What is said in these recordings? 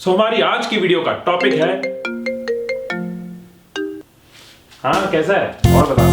हमारी आज की वीडियो का टॉपिक है, हाँ कैसा है और बता।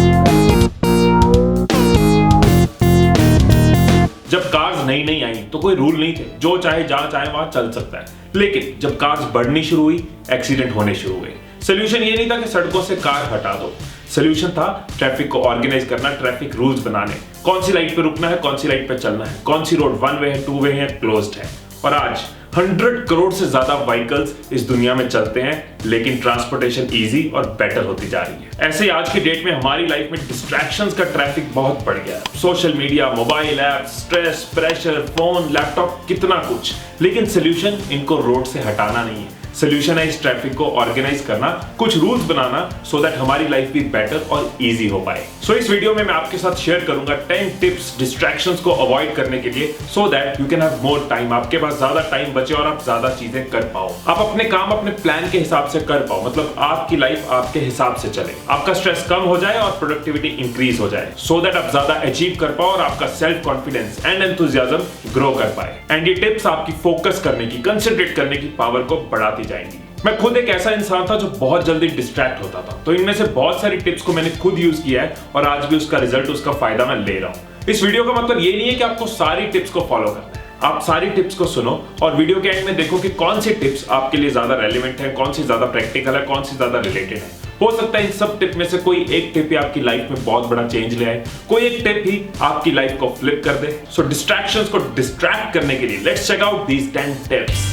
जब कार्स नई नई आई तो कोई रूल नहीं थे, जो चाहे जहां चाहे वहां चल सकता है। लेकिन जब कार्स बढ़नी शुरू हुई, एक्सीडेंट होने शुरू हुए। सोल्यूशन ये नहीं था कि सड़कों से कार हटा दो, सोल्यूशन था ट्रैफिक को ऑर्गेनाइज करना, ट्रैफिक रूल्स बनाने, कौन सी लाइट पे रुकना है, कौन सी लाइट पे चलना है, कौन सी रोड वन वे है, टू वे है, क्लोज्ड है। और आज 100 करोड़ से ज्यादा व्हीकल्स इस दुनिया में चलते हैं, लेकिन ट्रांसपोर्टेशन इजी और बेटर होती जा रही है। ऐसे ही आज की डेट में हमारी लाइफ में डिस्ट्रैक्शंस का ट्रैफिक बहुत बढ़ गया है। Social media, mobile app, stress, pressure, phone, laptop, कितना कुछ। लेकिन सोल्यूशन इनको रोड से हटाना नहीं है, सोल्यूशन है इस ट्रैफिक को ऑर्गेनाइज करना, कुछ रूल्स बनाना, सो दैट हमारी लाइफ भी बेटर और इजी हो पाए। सो इस वीडियो में मैं आपके साथ शेयर करूंगा 10 टिप्स डिस्ट्रैक्शंस को अवॉइड करने के लिए, so that you can have more time, आपके पास ज्यादा टाइम बचे और आप ज्यादा चीजें कर पाओ, आप अपने काम अपने प्लान के हिसाब से कर पाओ, मतलब आपकी लाइफ आपके हिसाब से चले, आपका स्ट्रेस कम हो जाए और प्रोडक्टिविटी इंक्रीज हो जाए, सो दैट आप ज्यादा अचीव कर पाओ और आपका self confidence and enthusiasm grow कर पाए। एंड ये टिप्स आपकी फोकस करने की, कंसंट्रेट करने की पावर को बढ़ाती जाएंगी। मैं खुद एक ऐसा इंसान था जो बहुत जल्दी डिस्ट्रैक्ट होता था, तो इनमें से बहुत सारी टिप्स को मैंने खुद यूज किया है और आज भी उसका रिजल्ट, उसका फायदा मैं ले रहा हूं। इस वीडियो का मतलब ये नहीं है कि आपको सारी टिप्स को फॉलो करना है, आप सारी टिप्स को सुनो और वीडियो के एंड में देखो कि कौन सी टिप्स आपके लिए ज्यादा रेलेवेंट है, कौन सी ज्यादा प्रैक्टिकल है, कौन सी ज्यादा रिलेटेड है। हो सकता है इन सब टिप में से कोई एक टिप ही आपकी लाइफ में बहुत बड़ा चेंज ले आए, कोई एक टिप ही आपकी लाइफ को फ्लिप कर दे। सो डिस्ट्रैक्शंस को डिस्ट्रैक्ट करने के लिए let's check out these 10 tips.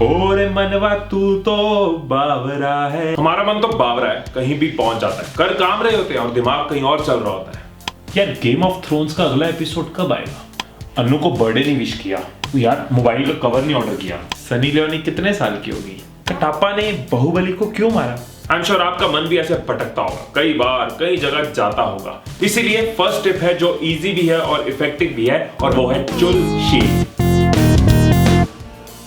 ओरे मनवा तू तो बावरा है। हमारा मन तो बावरा है, कहीं भी पहुंच जाता है, कर काम रहे होते हैं और दिमाग कहीं और चल रहा होता है। यार गेम ऑफ थ्रोन्स का अगला एपिसोड कब आएगा? अनु को बर्थडे नहीं विश किया यार, मोबाइल का कवर नहीं ऑर्डर किया। सनी लियोनी कितने साल की होगी? कटापा ने बाहुबली को क्यों मारा? आई एम श्योर आपका मन भी ऐसे भटकता होगा, कई बार कई जगह जाता होगा। इसीलिए फर्स्ट टिप है जो इजी भी है और इफेक्टिव भी है, और वो है चुल शीट।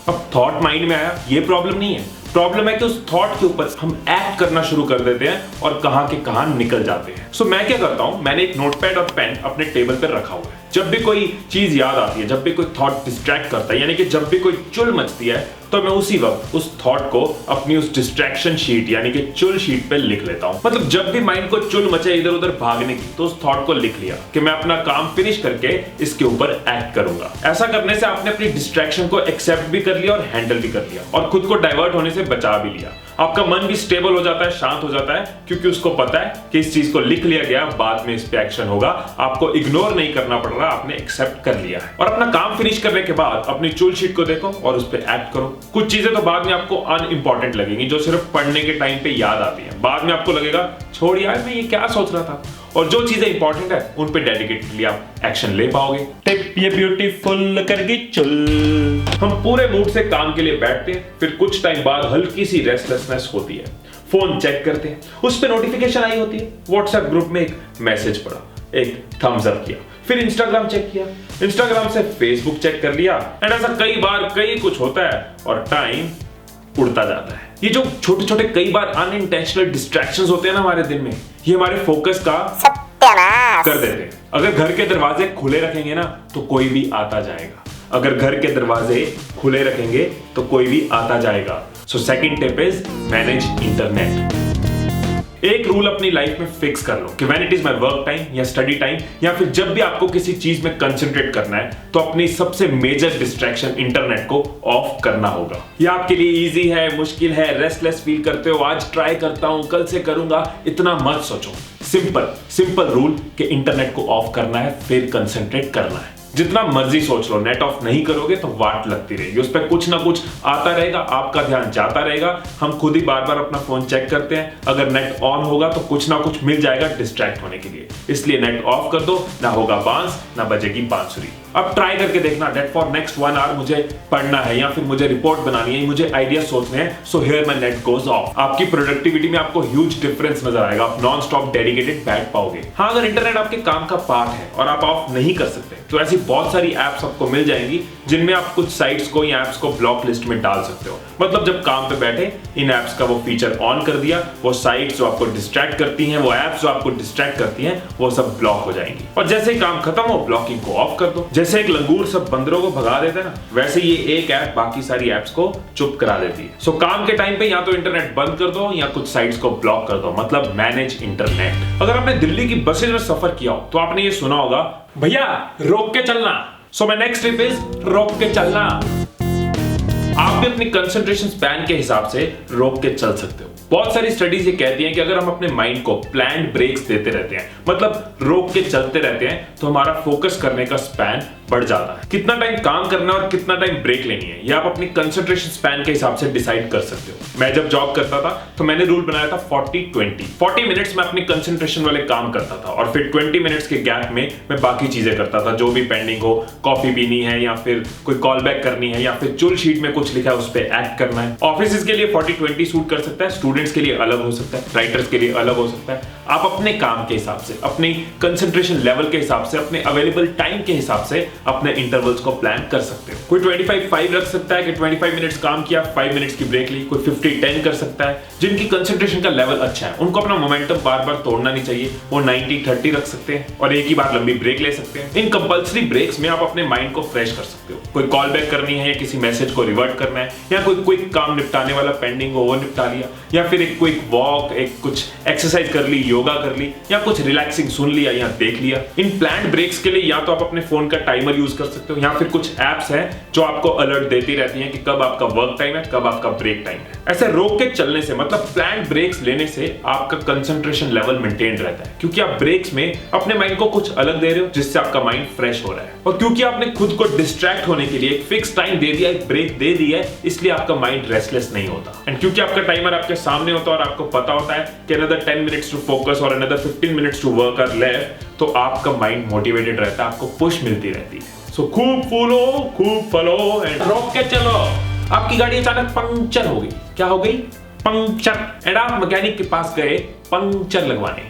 अब थॉट माइंड में आया, ये प्रॉब्लम नहीं है, प्रॉब्लम है कि उस थॉट के ऊपर हम एक्ट करना शुरू कर देते हैं और कहां के कहां निकल जाते हैं। सो मैं क्या करता हूं, मैंने एक नोटपैड और पेन अपने टेबल पर रखा हुआ है। जब भी कोई चीज याद आती है, जब भी कोई थॉट डिस्ट्रैक्ट करता है, यानी कि जब भी कोई चुल मचती है, तो मैं उसी वक्त उस थॉट को अपनी उस डिस्ट्रैक्शन शीट यानी कि चुल शीट पे लिख लेता हूं। मतलब जब भी माइंड को चुल मचे इधर उधर भागने की, तो उस थॉट को लिख लिया कि मैं अपना काम फिनिश करके इसके ऊपर एक्ट करूंगा। ऐसा करने से आपने अपनी डिस्ट्रैक्शन को एक्सेप्ट भी कर लिया और हैंडल भी कर लिया और खुद को डाइवर्ट होने से बचा भी लिया। आपका मन भी स्टेबल हो जाता है, शांत हो जाता है, क्योंकि उसको पता है कि इस चीज को लिख लिया गया, बाद में इस पे एक्शन होगा, आपको इग्नोर नहीं करना पड़ रहा, आपने एक्सेप्ट कर लिया है। और अपना काम फिनिश करने के बाद अपनी चुल शीट को देखो और उस पे एक्ट करो। कुछ चीजें तो बाद में आपको अनइंपॉर्टेंट लगेंगी, जो सिर्फ पढ़ने के टाइम पे याद आती है, बाद में आपको लगेगा छोड़ यार मैं ये क्या सोच रहा था। और जो चीजें इंपॉर्टेंट है उन पे डेडिकेटली आप एक्शन ले पाओगे। टिप ये ब्यूटीफुल करगी चुल। हम पूरे मूड से काम के लिए बैठते हैं, फिर कुछ टाइम बाद हल्की सी रेस्टलेसनेस होती है, फोन चेक करते हैं, उस पे नोटिफिकेशन आई होती है, व्हाट्सएप ग्रुप में एक मैसेज पड़ा, एक थम्स अप किया, फिर इंस्टाग्राम चेक किया, इंस्टाग्राम से फेसबुक चेक कर लिया, एंड ऐसा कई बार कई कुछ होता है और टाइम उड़ता जाता है। ये जो छोटे छोटे कई बार अनइंटेंशनल डिस्ट्रैक्शंस होते हैं ना हमारे दिन में, ये हमारे फोकस का सत्यानाश कर देते हैं। अगर घर के दरवाजे खुले रखेंगे ना तो कोई भी आता जाएगा, अगर घर के दरवाजे खुले रखेंगे तो कोई भी आता जाएगा। So second tip is manage internet. एक रूल अपनी लाइफ में फिक्स कर लो कि when it is my work time या स्टडी टाइम, या फिर जब भी आपको किसी चीज में कंसंट्रेट करना है, तो अपनी सबसे मेजर डिस्ट्रैक्शन इंटरनेट को ऑफ करना होगा। ये आपके लिए इजी है, मुश्किल है, रेस्टलेस फील करते हो, आज ट्राई करता हूं, कल से करूंगा, इतना मत सोचो। सिंपल रूल कि इंटरनेट को ऑफ करना है, फिर कंसंट्रेट करना है। जितना मर्जी सोच लो, नेट ऑफ नहीं करोगे तो वाट लगती रहेगी, उस पर कुछ ना कुछ आता रहेगा, आपका ध्यान जाता रहेगा। हम खुद ही बार बार अपना फोन चेक करते हैं, अगर नेट ऑन होगा तो कुछ ना कुछ मिल जाएगा डिस्ट्रैक्ट होने के लिए। इसलिए नेट ऑफ कर दो, ना होगा बांस ना बजेगी बांसुरी। अब ट्राई करके देखना, डेट फॉर नेक्स्ट 1 आवर मुझे पढ़ना है या फिर मुझे रिपोर्ट बनानी है, मुझे आइडिया सोचने हैं, so here my net goes off. आपकी प्रोडक्टिविटी में आपको ह्यूज डिफरेंस नजर आएगा, आप नॉन स्टॉप डेडिकेटेड बैठ पाओगे। हाँ, अगर इंटरनेट आपके काम का पार्ट है और आप ऑफ नहीं कर सकते, तो ऐसी बहुत सारी एप्स आपको मिल जाएंगी जिनमें आप कुछ साइट्स को या एप्स को ब्लॉक लिस्ट में डाल सकते हो। मतलब जब काम पे बैठे इन एप्स का वो फीचर ऑन कर दिया, वो साइट्स जो आपको डिस्ट्रैक्ट करती हैं, वो एप्स जो आपको डिस्ट्रैक्ट करती हैं, वो सब ब्लॉक हो जाएंगी। और जैसे ही काम खत्म हो, ब्लॉकिंग को ऑफ कर दो। जैसे एक लंगूर सब बंदरों को भगा देता है ना, वैसे ये एक ऐप बाकी सारी ऐप्स को चुप करा देती है। सो काम के टाइम पे या तो इंटरनेट बंद कर दो या कुछ साइट्स को ब्लॉक कर दो, मतलब मैनेज इंटरनेट। अगर आपने दिल्ली की बसेज में सफर किया हो तो आपने ये सुना होगा, भैया रोक के चलना। So my next tip is रोक के चलना। आप भी अपनी कंसंट्रेशन स्पैन के हिसाब से रोक के चल सकते हो। बहुत सारी स्टडीज ये कहती हैं कि अगर हम अपने माइंड को प्लान्ड ब्रेक्स देते रहते हैं, मतलब रोक के चलते रहते हैं, तो हमारा फोकस करने का स्पैन बढ़ जाता है। कितना टाइम काम करना है और कितना टाइम ब्रेक लेनी है, ये आप अपनी कंसंट्रेशन स्पैन के हिसाब से डिसाइड कर सकते हो। मैं जब जॉब करता था तो मैंने रूल बनाया था 40-20। 40 मिनट्स में अपनी कंसंट्रेशन वाले काम करता था और फिर 20 मिनट्स के गैप में मैं बाकी चीजें करता था, जो भी पेंडिंग हो, कॉफी पीनी है या फिर कोई कॉल बैक करनी है या फिर चुल शीट में कुछ लिखा है उस पर एक्ट करना है। ऑफिस के लिए 40-20 सूट कर सकता है, स्टूडेंट्स के लिए अलग हो सकता है, राइटर्स के लिए अलग हो सकता है। आप अपने काम के हिसाब से, अपनी कंसंट्रेशन लेवल के हिसाब से, अपने अवेलेबल टाइम के हिसाब से अपने इंटरवल्स को प्लान कर सकते हो। कोई 25-5 रख सकता है कि 25 मिनट्स काम किया, 5 मिनट्स की ब्रेक ली। कोई 50-10 कर सकता है। जिनकी कंसंट्रेशन का लेवल अच्छा है उनको अपना मोमेंटम बार बार तोड़ना नहीं चाहिए, वो 90-30 रख सकते हैं और एक ही बार लंबी ब्रेक ले सकते हैं। इन कंपल्सरी ब्रेक्स में आप अपने माइंड को फ्रेश कर सकते हो। कोई कॉल बैक करनी है या किसी मैसेज को रिवर्ट करना है या कोई क्विक काम निपटाने वाला पेंडिंग हो वो निपटा लिया, या फिर एक क्विक वॉक, एक कुछ एक्सरसाइज कर ली, योगा कर ली, या कुछ रिलैक्सिंग सुन लिया या देख लिया। इन प्लान्ड ब्रेक्स के लिए या तो आप अपने फोन का टाइमर यूज कर सकते हो या फिर कुछ एप्स हैं जो आपको अलर्ट देती रहती हैं कि कब आपका वर्क टाइम है, कब आपका ब्रेक टाइम है। ऐसे रोक के चलने से, मतलब प्लान्ड ब्रेक्स लेने से आपका कंसंट्रेशन लेवल मेंटेन रहता है, क्योंकि आप ब्रेक्स में अपने माइंड को कुछ अलग दे रहे हो जिससे आपका माइंड फ्रेश हो रहा है। और क्योंकि आपने खुद को डिस्ट्रैक्ट होने के लिए एक फिक्स टाइम दे दिया, एक ब्रेक दे दिया है, इसलिए आपका माइंड रेस्टलेस नहीं होता। एंड क्योंकि आपका टाइमर आपके सामने होता है और आपको पता होता है कि another 10 minutes to focus और another 15 minutes to work are left, तो आपका माइंड मोटिवेटेड रहता है, आपको पुश मिलती रहती है। सो खूब फूलो, खूब फलो एंड रोक के चलो। आपकी गाड़ी अचानक पंक्चर हो गई। क्या हो गई? पंक्चर। एंड आप मैकेनिक के पास गए पंक्चर लगवाने।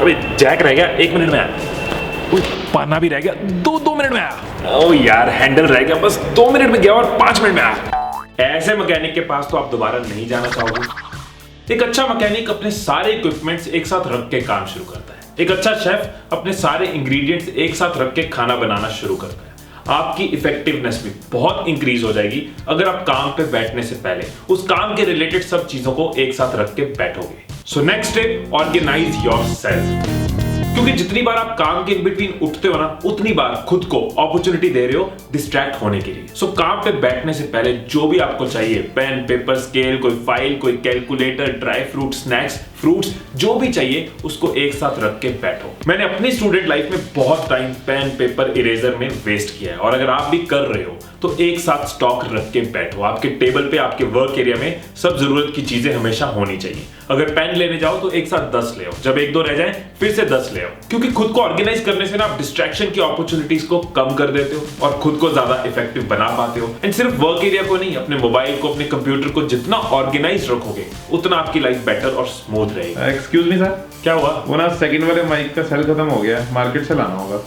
अबे जैक रह गया, 1 मिनट में आया। पाना भी रह गया, 2 मिनट में आया। ओ यार हैंडल रह गया, बस 2 मिनट में गया और 5 मिनट में आया। ऐसे मैकेनिक के पास तो आप दोबारा नहीं जाना चाहोगे। एक अच्छा मैकेनिक अपने सारे इक्विपमेंट्स एक साथ रख के काम शुरू करता है। एक अच्छा शेफ अपने सारे इंग्रेडिएंट्स एक साथ रख के खाना बनाना शुरू करता है। आपकी इफेक्टिवनेस भी बहुत इंक्रीज हो जाएगी अगर आप काम पे बैठने से पहले उस काम के रिलेटेड सब चीजों को एक साथ रख के बैठोगे। So next step, organise yourself. क्योंकि जितनी बार आप काम के इन बिटवीन उठते हो ना, उतनी बार खुद को अपॉर्चुनिटी दे रहे हो डिस्ट्रैक्ट होने के लिए। सो काम पे बैठने से पहले जो भी आपको चाहिए, पेन, पेपर, स्केल, कोई फाइल, कोई calculator, dry fruit, snacks, fruits, जो भी चाहिए उसको एक साथ रख के बैठो। मैंने अपनी स्टूडेंट लाइफ में बहुत टाइम पेन, पेपर, इरेजर में वेस्ट किया है और अगर आप भी कर रहे हो तो एक साथ स्टॉक रख के बैठो। आपके टेबल पे, आपके वर्क एरिया में सब जरूरत की चीजें हमेशा होनी चाहिए। अगर पेन लेने जाओ तो एक साथ 10 ले आओ, जब 1-2 रह जाए फिर से 10 ले आओ। क्योंकि खुद को ऑर्गेनाइज करने से ना आप डिस्ट्रैक्शन की अपॉर्चुनिटीज को कम कर देते हो और खुद को ज्यादा इफेक्टिव बना पाते हो। एंड सिर्फ वर्क एरिया को नहीं, अपने मोबाइल को, अपने कंप्यूटर को जितना ऑर्गेनाइज रखोगे उतना आपकी लाइफ बेटर और स्मूथ रहेगी। एक्सक्यूज मी सर, क्या हुआ? वो ना सेकंड वाले माइक का सेल खत्म हो गया, मार्केट से लाना होगा।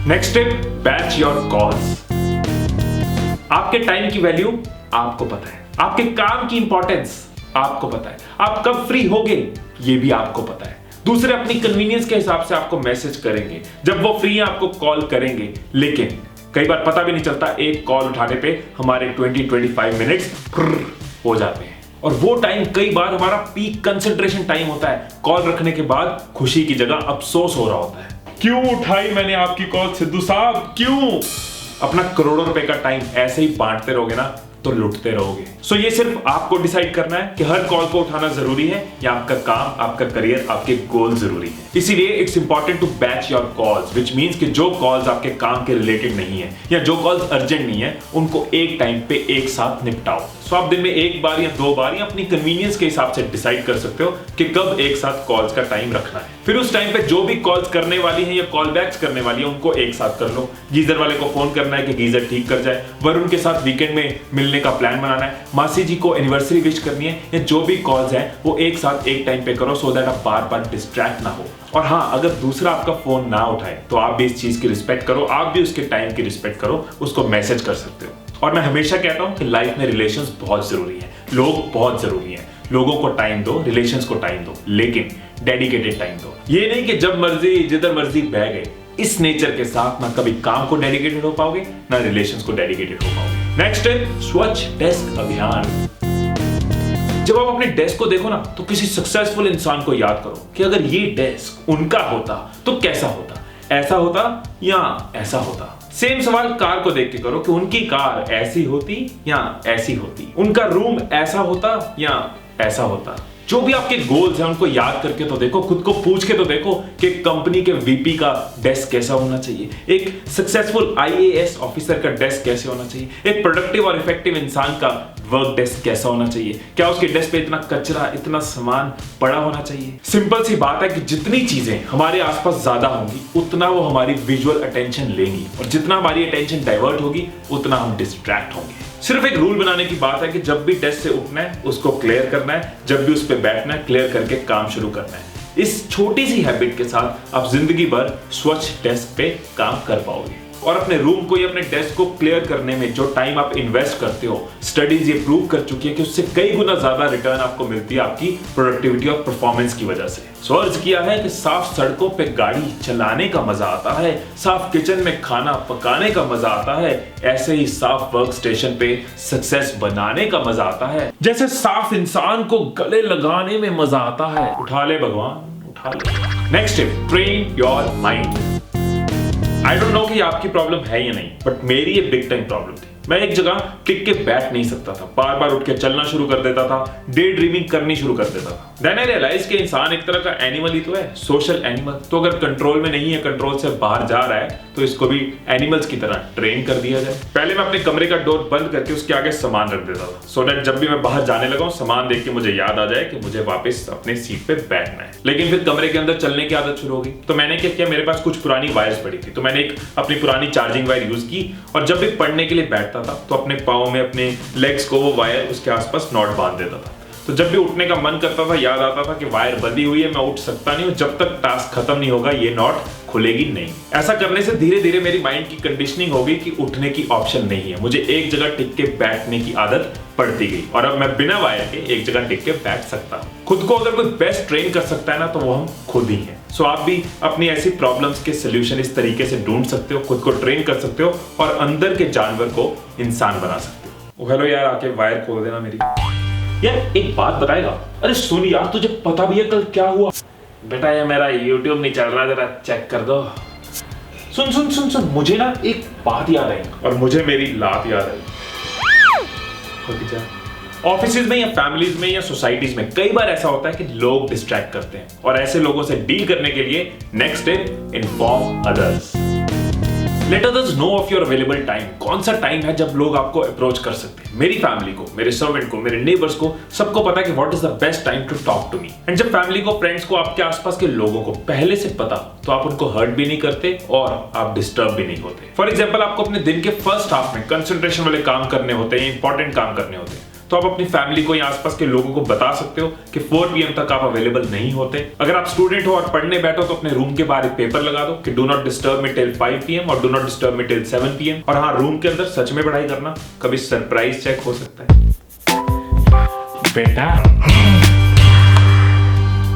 Next step, batch your calls. आपके टाइम की वैल्यू आपको पता है, आपके काम की इंपॉर्टेंस आपको पता है, आप कब फ्री होगे ये भी आपको पता है। दूसरे अपनी कन्वीनियंस के हिसाब से आपको मैसेज करेंगे, जब वो फ्री है आपको कॉल करेंगे, लेकिन कई बार पता भी नहीं चलता, एक कॉल उठाने पे हमारे 20-25 मिनट्स हो जाते हैं और वो टाइम कई बार हमारा पीक कंसंट्रेशन टाइम होता है। कॉल रखने के बाद खुशी की जगह अफसोस हो रहा होता है, क्यों उठाई मैंने आपकी कॉल सिद्धू साहब, क्यों? अपना करोड़ों रुपए का टाइम ऐसे ही बांटते रहोगे ना तो लुटते रहोगे। सो ये सिर्फ आपको डिसाइड करना है कि हर कॉल को उठाना जरूरी है या आपका काम, आपका करियर, आपके गोल जरूरी है। इसीलिए it's important to batch your calls, which means कि जो कॉल्स आपके काम के रिलेटेड नहीं है या जो कॉल्स अर्जेंट नहीं है उनको एक टाइम पे एक साथ निपटाओ। सो आप दिन में 1 बार या 2 बार या अपनी कन्वीनियंस के हिसाब से डिसाइड कर सकते हो कि कब एक साथ कॉल्स का टाइम रखना है। फिर उस टाइम पे जो भी कॉल्स करने वाली है या कॉल बैक्स करने वाली है उनको एक साथ कर लो। गीजर वाले को फोन करना है कि गीजर ठीक कर जाए, वरुण के साथ वीकेंड में मिलने का प्लान बनाना है, मासी जी को एनिवर्सरी विश करनी है, या जो भी कॉल्स हैं वो एक साथ एक टाइम पे करो सो दैट आप बार बार डिस्ट्रैक्ट ना हो। और हाँ, अगर दूसरा आपका फोन ना उठाए तो आप भी इस चीज की रिस्पेक्ट करो, आप भी उसके टाइम की रिस्पेक्ट करो, उसको मैसेज कर सकते हो। और मैं हमेशा कहता हूं कि लाइफ में रिलेशंस बहुत जरूरी है, लोग बहुत जरूरी हैं। लोगों को टाइम दो, रिलेशंस को टाइम दो, लेकिन डेडिकेटेड टाइम दो। ये नहीं कि जब मर्जी जिधर मर्जी बह गए। इस नेचर के साथ ना कभी काम को डेडिकेटेड हो पाओगे, ना रिलेशंस को डेडिकेटेड हो पाओगे। नेक्स्ट है स्वच्छ डेस्क अभियान। जब आप अपने डेस्क को देखो ना तो किसी सक्सेसफुल इंसान को याद करो कि अगर ये डेस्क उनका होता तो कैसा होता, ऐसा होता या ऐसा होता। सेम सवाल कार को देख के करो कि उनकी कार ऐसी होती या ऐसी होती, उनका रूम ऐसा होता या ऐसा होता। जो भी आपके गोल्स हैं उनको याद करके तो देखो, खुद को पूछ के तो देखो कि कंपनी के वीपी का डेस्क कैसा होना चाहिए, एक सक्सेसफुल आईएएस ऑफिसर का डेस्क कैसे होना चाहिए, एक प्रोडक्टिव और इफेक्टिव इंसान का वर्क डेस्क कैसा होना चाहिए, क्या उसके डेस्क पे इतना कचरा, इतना सामान पड़ा होना चाहिए। सिंपल सी बात है कि जितनी चीजें हमारे आसपास ज्यादा होंगी उतना वो हमारी विजुअल अटेंशन लेंगी, और जितना हमारी अटेंशन डाइवर्ट होगी उतना हम डिस्ट्रैक्ट होंगे। सिर्फ एक रूल बनाने की बात है कि जब भी डेस्क से उठना है उसको क्लियर करना है, जब भी उस पर बैठना है क्लियर करके काम शुरू करना है। इस छोटी सी हैबिट के साथ आप जिंदगी भर स्वच्छ डेस्क पे काम कर पाओगे। और अपने रूम को या अपने डेस्क को क्लियर करने में जो टाइम आप इन्वेस्ट करते हो, स्टडीज ये प्रूव कर चुकी है कि उससे कई गुना ज्यादा रिटर्न आपको मिलती है आपकी प्रोडक्टिविटी और परफॉर्मेंस की वजह से। सर्च किया है कि साफ सड़कों पे गाड़ी चलाने का मजा आता है, साफ किचन में खाना पकाने का मजा आता है, ऐसे ही साफ वर्क स्टेशन पे सक्सेस बनाने का मजा आता है, जैसे साफ इंसान को गले लगाने में मजा आता है। उठा ले भगवान, उठा ले। Next tip, train your mind. I don't know कि आपकी प्रॉब्लम है या नहीं, बट मेरी ये बिग टाइम प्रॉब्लम थी। मैं एक जगह टिक के बैठ नहीं सकता था, बार बार उठ के चलना शुरू कर देता था, डे ड्रीमिंग करनी शुरू कर देता था। देन आई रियलाइज कि इंसान एक तरह का एनिमल ही तो है, सोशल एनिमल। तो अगर कंट्रोल में नहीं है, कंट्रोल से बाहर जा रहा है, तो इसको भी एनिमल्स की तरह ट्रेन कर दिया जाए। पहले मैं अपने कमरे का डोर बंद करके उसके आगे सामान रख देता था, सो दैट जब भी मैं बाहर जाने लगा सामान देख के मुझे याद आ जाए कि मुझे वापस अपने सीट पे बैठना है। लेकिन फिर कमरे के अंदर चलने की आदत शुरू हो गई, तो मैंने क्या किया, मेरे पास कुछ पुरानी वायर्स पड़ी थी, तो मैंने एक अपनी पुरानी चार्जिंग वायर यूज की, और जब भी पढ़ने के लिए बैठता था तो अपने पाँव में, अपने लेग्स को वो वायर उसके आसपास नॉट बांध देता था। तो जब भी उठने का मन करता था याद आता था कि वायर बंधी हुई है, मैं उठ सकता नहीं हूं, जब तक टास्क खत्म नहीं होगा ये नॉट खुलेगी नहीं। ऐसा करने से धीरे धीरे मेरी माइंड की कंडीशनिंग हो गई कि उठने की ऑप्शन नहीं है, मुझे एक जगह टिक के बैठने की आदत पड़ती गई, और अब मैं बिना वायर के एक जगह टिक के बैठ सकता हूं। खुद को अगर कोई बेस्ट ट्रेन कर सकता है ना, तो वो हम खुद ही हैं। सो आप भी अपनी ऐसी प्रॉब्लम्स के सोल्यूशन इस तरीके से ढूंढ सकते हो, खुद को ट्रेन कर सकते हो, और अंदर के जानवर को इंसान बना सकते हो। हेलो यार, आके वायर खोल देना मेरी। यार एक बात बताएगा? अरे सुन यार, तुझे पता भी है कल क्या हुआ? बेटा ये मेरा YouTube नहीं चल रहा, जरा चेक कर दो। सुन सुन सुन सुन, मुझे ना एक बात याद आई, और मुझे मेरी लात याद आई। ऑफिसेज में या फैमिलीज में या सोसाइटीज में कई बार ऐसा होता है कि लोग डिस्ट्रैक्ट करते हैं, और ऐसे लोगों से डील करने के लिए next step, inform others. Let others know of your available time. कौन सा टाइम है जब लोग आपको अप्रोच कर सकते हैं? मेरी फैमिली को, मेरे सर्वेंट को, मेरे नेबर्स को, सबको पता है कि what is the best time to talk to me. And जब फैमिली को, फ्रेंड्स को, आपके आसपास के लोगों को पहले से पता, तो आप उनको हर्ट भी नहीं करते और आप डिस्टर्ब भी नहीं होते। फॉर एग्जाम्पल, आपको अपने दिन के फर्स्ट हाफ में कंसंट्रेशन वाले काम करने होते हैं, इंपॉर्टेंट काम करने होते हैं, तो आप अपनी फैमिली को या आसपास के लोगों को बता सकते हो कि 4 PM तक आप अवेलेबल नहीं होते। अगर आप स्टूडेंट हो और पढ़ने बैठो तो अपने रूम के बाहर एक पेपर लगा दो कि do not disturb me till 5 PM और do not disturb me till 7 PM। और हाँ, रूम के अंदर सच में पढ़ाई करना, कभी सरप्राइज चेक हो सकता है। बेटा,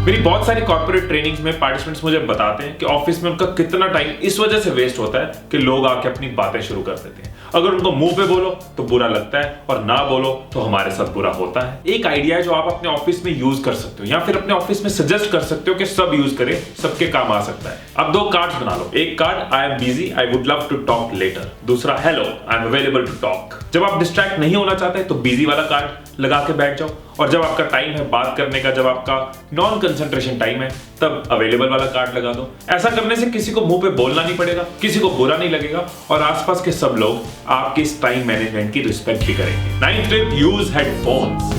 मेरी बहुत सारी कॉर्पोरेट ट्रेनिंग्स में पार्टिसिपेंट्स मुझे बताते हैं कि ऑफिस में उनका कितना टाइम इस वजह से वेस्ट होता है कि लोग आके अपनी बातें शुरू कर देते हैं। अगर उनको मुंह पे बोलो तो बुरा लगता है, और ना बोलो तो हमारे साथ बुरा होता है। एक आइडिया है जो आप अपने ऑफिस में यूज कर सकते हो, या फिर अपने ऑफिस में सजेस्ट कर सकते हो कि सब यूज करें, सबके काम आ सकता है। अब 2 कार्ड्स बना लो। एक card, I am busy, I would love to talk later. दूसरा, hello, I am available to talk. जब आप डिस्ट्रैक्ट नहीं होना चाहते तो बिजी वाला कार्ड लगा के बैठ जाओ, और जब आपका टाइम है बात करने का, जब आपका नॉन कंसंट्रेशन टाइम है, तब अवेलेबल वाला कार्ड लगा दो। ऐसा करने से किसी को मुंह पे बोलना नहीं पड़ेगा, किसी को बुरा नहीं लगेगा, और आसपास के सब लोग आपके इस टाइम मैनेजमेंट की रिस्पेक्ट भी करेंगे। 9th tip, use headphones.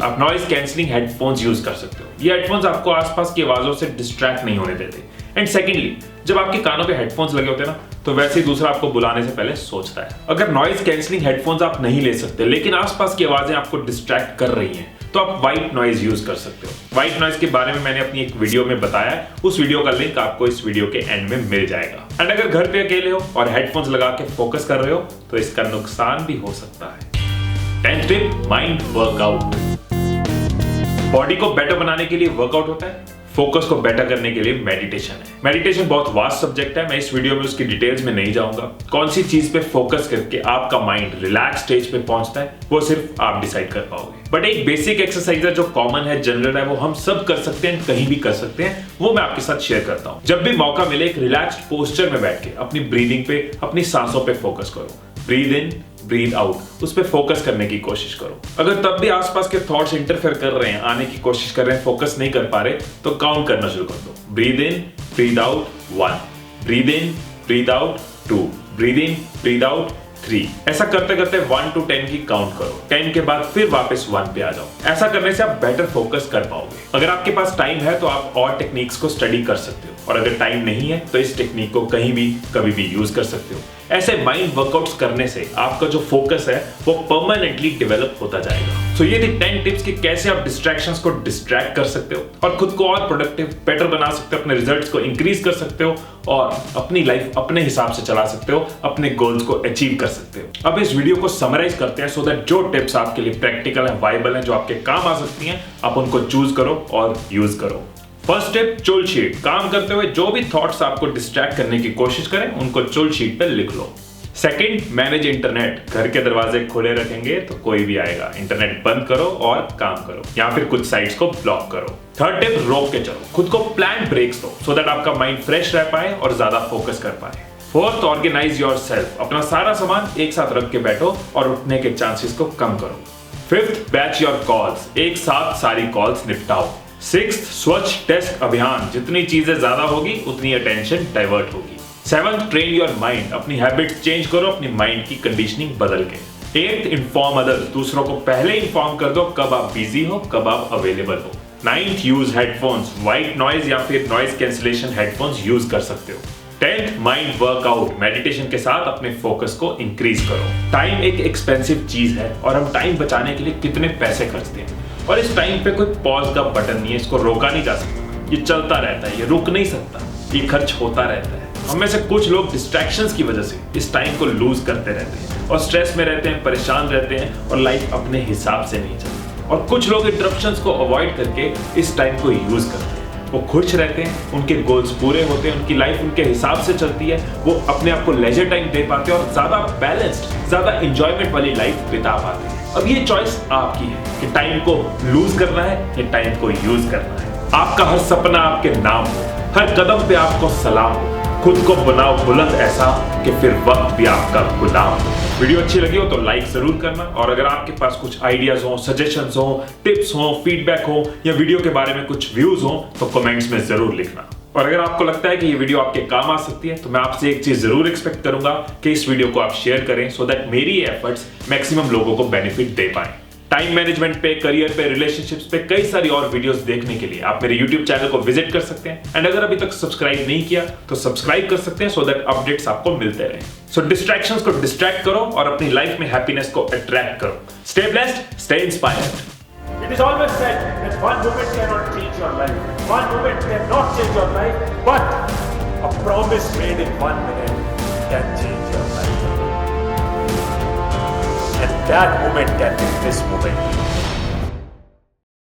आप नॉइज कैंसलिंग हेडफोन्स यूज कर सकते हो। ये हेडफोन्स आपको आसपास की आवाजों से डिस्ट्रैक्ट नहीं होने देते। एंड सेकेंडली, जब आपके कानों पे हेडफोन्स लगे होते हैं ना, तो वैसे ही दूसरा आपको बुलाने से पहले सोचता है। अगर नॉइज कैंसलिंग हेडफोन्स आप नहीं ले सकते, लेकिन आसपास की आवाजें आपको डिस्ट्रैक्ट कर रही हैं, तो आप व्हाइट नॉइज यूज कर सकते हो। व्हाइट नॉइज के बारे में मैंने अपनी एक वीडियो में बताया है, उस वीडियो का लिंक आपको इस वीडियो के एंड में मिल जाएगा। एंड अगर घर पे अकेले हो और हेडफोन्स लगा के फोकस कर रहे हो, तो इसका नुकसान भी हो सकता है। 10th tip, mind workout. Body को बेटर बनाने के लिए वर्कआउट होता है, फोकस को बेटर करने के लिए मेडिटेशन है। मेडिटेशन बहुत वास्ट सब्जेक्ट है, मैं इस वीडियो में उसकी डिटेल्स में नहीं जाऊंगा। कौन सी चीज पे फोकस करके आपका माइंड रिलैक्स स्टेज पे पहुंचता है वो सिर्फ आप डिसाइड कर पाओगे। बट एक बेसिक एक्सरसाइज है जो कॉमन है, जनरल है, वो हम सब कर सकते हैं, कहीं भी कर सकते हैं, वो मैं आपके साथ शेयर करता हूं। जब भी मौका मिले एक रिलैक्स्ड पोस्चर में बैठ के अपनी ब्रीदिंग पे, अपनी सांसों पे फोकस करो। ब्रीद इन, ब्रीद आउट, उस पर फोकस करने की कोशिश करो। अगर तब भी आसपास के थॉट्स इंटरफेयर कर रहे हैं, आने की कोशिश कर रहे हैं, फोकस नहीं कर पा रहे, तो काउंट करना शुरू कर दो। Breathe in, breathe out 1, breathe in, breathe out 2, breathe in, breathe out 3। ऐसा करते करते 1 to 10 की काउंट करो। 10 के बाद फिर वापस 1 पे आ जाओ। ऐसा करने से आप बेटर फोकस कर पाओगे। अगर आपके पास टाइम है तो आप और टेक्निक्स को स्टडी कर सकते हो, और अगर टाइम नहीं है तो इस टेक्निक को कहीं भी कभी भी यूज कर सकते हो। ऐसे माइंड वर्कआउट्स करने से आपका जो फोकस है वो परमानेंटली डेवलप होता जाएगा। सो ये थी 10 टिप्स कि कैसे आप डिस्ट्रैक्शंस को डिस्ट्रैक्ट कर सकते हो और खुद को और प्रोडक्टिव, बेटर बना सकते हो, अपने रिजल्ट्स को इंक्रीज कर सकते हो और अपनी लाइफ अपने हिसाब से चला सकते हो, अपने गोल्स को अचीव कर सकते हो। अब इस वीडियो को समराइज करते हैं सो दैट जो टिप्स आपके लिए प्रैक्टिकल है, वाइबल है, जो आपके काम आ सकती हैं, आप उनको चूज करो और यूज करो। फर्स्ट टिप, चुल शीट। काम करते हुए जो भी थॉट्स आपको डिस्ट्रैक्ट करने की कोशिश करें उनको चुल शीट पे लिख लो। Second, manage internet. घर के दरवाजे खुले रखेंगे तो कोई भी आएगा। इंटरनेट बंद करो और काम करो, या फिर कुछ साइट्स को ब्लॉक करो। थर्ड टिप, रोक के चलो। खुद को प्लान ब्रेक्स दो सो दैट आपका माइंड फ्रेश रह पाए और ज्यादा फोकस कर पाए। Fourth, organise yourself. अपना सारा सामान एक साथ रख के बैठो और उठने के चांसेस को कम करो। Fifth, batch your calls. एक साथ सारी कॉल्स निपटाओ। सिक्स्थ, स्वच्छ डेस्क अभियान। जितनी चीजें ज्यादा होगी उतनी अटेंशन डाइवर्ट होगी। Seventh, train your mind. अपनी हैबिट्स चेंज करो, अपनी माइंड की कंडीशनिंग बदल के। Eighth, inform others. दूसरों को पहले इन्फॉर्म कर दो कब आप बिजी हो, कब आप अवेलेबल हो। Ninth, use headphones. White noise या फिर नॉइज कैंसिलेशन हेडफोन्स यूज कर सकते हो। 10th, mind workout. मेडिटेशन के साथ अपने फोकस को इंक्रीज करो। टाइम एक एक्सपेंसिव चीज है और हम टाइम बचाने के लिए कितने पैसे खर्चते हैं, और इस टाइम पे कोई पॉज का बटन नहीं है, इसको रोका नहीं जा सकता। ये चलता रहता है, ये रुक नहीं सकता, ये खर्च होता रहता है। हम में से कुछ लोग डिस्ट्रैक्शंस की वजह से इस टाइम को लूज करते रहते हैं और स्ट्रेस में रहते हैं, परेशान रहते हैं और लाइफ अपने हिसाब से नहीं चलती। और कुछ लोग इंटरप्शंस को अवॉइड करके इस टाइम को यूज करते हैं। वो खुश रहते हैं, उनके गोल्स पूरे होते हैं, उनकी लाइफ उनके हिसाब से चलती है, वो अपने आप को लेजर टाइम दे पाते हैं और ज्यादा बैलेंस्ड, ज्यादा एंजॉयमेंट वाली लाइफ बिता पाते हैं। अब ये चॉइस आपकी है कि टाइम को लूज करना है या टाइम को यूज करना है। आपका हर सपना आपके नाम हो, हर कदम पे आपको सलाम हो। खुद को बनाओ बुलंद ऐसा कि फिर वक्त भी आपका गुलाम हो। वीडियो अच्छी लगी हो तो लाइक जरूर करना, और अगर आपके पास कुछ आइडियाज हो, सजेशंस हो, टिप्स हो, फीडबैक हो या वीडियो के बारे में कुछ व्यूज हो तो कमेंट्स में जरूर लिखना। और अगर आपको लगता है कि ये वीडियो आपके काम आ सकती है तो मैं आपसे एक चीज जरूर एक्सपेक्ट करूंगा कि इस वीडियो को आप शेयर करें सो दैट मेरी एफर्ट्स मैक्सिमम लोगों को बेनिफिट दे पाए। टाइम मैनेजमेंट पे, करियर पे, रिलेशनशिप्स पे कई सारी और वीडियोस देखने के लिए आप मेरे YouTube चैनल को विजिट कर सकते हैं, एंड अगर अभी तक सब्सक्राइब नहीं किया तो सब्सक्राइब कर सकते हैं सो दैट अपडेट्स आपको मिलते रहें। सो डिस्ट्रैक्शंस को डिस्ट्रैक्ट करो और अपनी लाइफ में हैप्पीनेस को अट्रैक्ट करो। Stay blessed, stay inspired. It is always said that one moment cannot change your life, one moment cannot change your life, but a promise made in 1 minute can change your life. And that moment can be this moment.